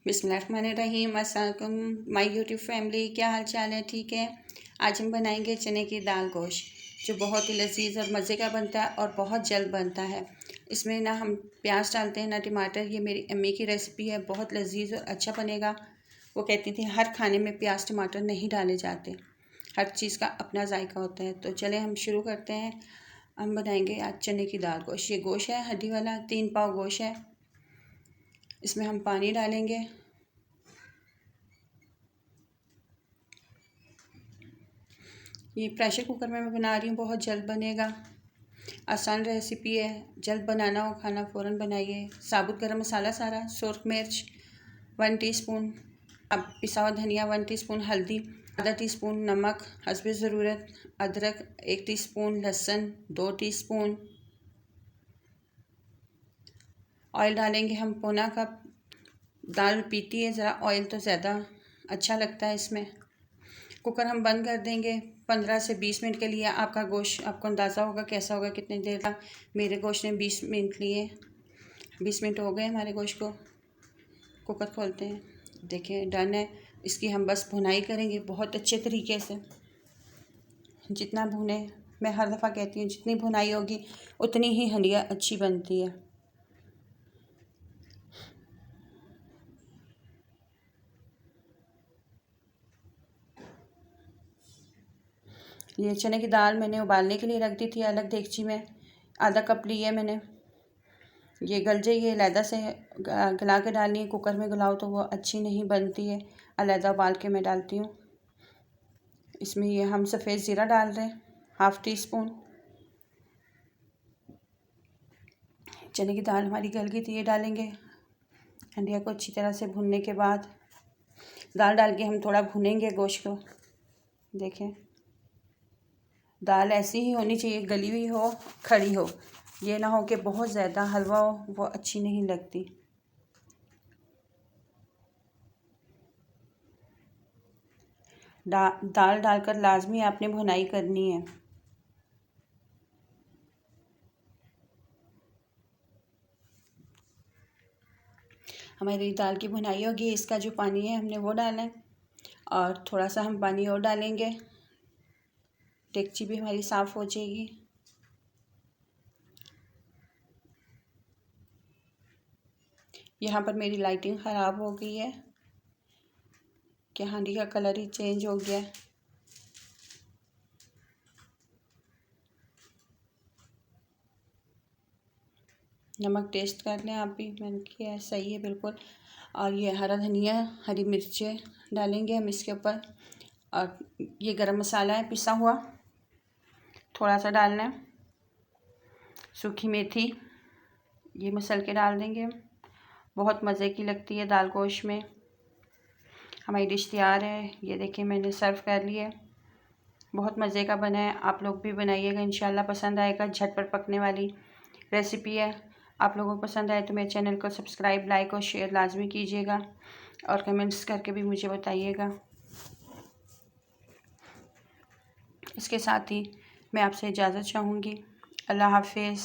बिस्मिल्लाहिर्रहमानिर्रहीम। अस्सलाम वालेकुम माय यूट्यूब फैमिली, क्या हाल चाल है? ठीक है। आज हम बनाएंगे चने की दाल गोश्त, जो बहुत ही लजीज और मज़े का बनता है और बहुत जल्द बनता है। इसमें ना हम प्याज डालते हैं ना टमाटर। ये मेरी अम्मी की रेसिपी है, बहुत लजीज और अच्छा बनेगा। वो कहती थी हर खाने में प्याज टमाटर नहीं डाले जाते, हर चीज़ का अपना जायका होता है। तो चले हम शुरू करते हैं। हम बनाएंगे आज चने की दाल गोश्त। ये गोश्त है हड्डी वाला, 3 पाव गोश्त है। इसमें हम पानी डालेंगे। ये प्रेशर कुकर में मैं बना रही हूँ, बहुत जल्द बनेगा। आसान रेसिपी है, जल्द बनाना हो खाना फ़ौरन बनाइए। साबुत गरम मसाला सारा, सुरख मिर्च 1 टीस्पून, अब पिसा हुआ धनिया 1 टीस्पून, हल्दी आधा टीस्पून, नमक हस्बे ज़रूरत, अदरक 1 टीस्पून, लहसुन 2 टीस्पून। ऑयल डालेंगे हम पौना कप। दाल पीती है ज़रा ऑयल, तो ज़्यादा अच्छा लगता है इसमें। कुकर हम बंद कर देंगे 15 से 20 मिनट के लिए। आपका गोश्त आपको अंदाज़ा होगा कैसा होगा, कितनी देर का। मेरे गोश्त ने 20 मिनट लिए। 20 मिनट हो गए हमारे गोश्त को। कुकर खोलते हैं, देखिए डन है। इसकी हम बस भुनाई करेंगे बहुत अच्छे तरीके से। जितना भुने, मैं हर दफ़ा कहती हूँ जितनी भुनाई होगी उतनी ही हंडिया अच्छी बनती है। ये चने की दाल मैंने उबालने के लिए रख दी थी अलग देगची में। आधा कप ली है मैंने। ये गल जाइए, अलहदा से गला के डालनी है। कुकर में गलाओ तो वो अच्छी नहीं बनती है, अलहदा उबाल के मैं डालती हूँ। इसमें ये हम सफ़ेद ज़ीरा डाल रहे हैं, 1/2 टीस्पून। चने की दाल हमारी गल गई थी, ये डालेंगे। हंडिया को अच्छी तरह से भुनने के बाद दाल डाल के हम थोड़ा भुनेंगे गोश्त को। देखें, दाल ऐसी ही होनी चाहिए, गली हुई हो, खड़ी हो। ये ना हो कि बहुत ज़्यादा हलवा हो, वो अच्छी नहीं लगती। दाल डालकर लाजमी आपने भुनाई करनी है। हमारी दाल की भुनाई होगी, इसका जो पानी है हमने वो डालना है, और थोड़ा सा हम पानी और डालेंगे। डेगची भी हमारी साफ़ हो जाएगी। यहाँ पर मेरी लाइटिंग ख़राब हो गई है कि हांडी का कलर ही चेंज हो गया है। नमक टेस्ट कर लें आप भी, मैंने किया है, सही है बिल्कुल। और ये हरा धनिया, हरी मिर्चें डालेंगे हम इसके ऊपर। और ये गरम मसाला है पिसा हुआ, थोड़ा सा डालना है। सूखी मेथी ये मसल के डाल देंगे। बहुत मज़े की लगती है दाल गोश्त में। हमारी डिश तैयार है, ये देखिए मैंने सर्व कर लिया है। बहुत मज़े का बना है, आप लोग भी बनाइएगा, इंशाल्लाह पसंद आएगा। झटपट पकने वाली रेसिपी है। आप लोगों को पसंद आए तो मेरे चैनल को सब्सक्राइब, लाइक और शेयर लाजमी कीजिएगा, और कमेंट्स करके भी मुझे बताइएगा। इसके साथ ही मैं आपसे इजाज़त चाहूँगी। अल्लाह हाफिज़।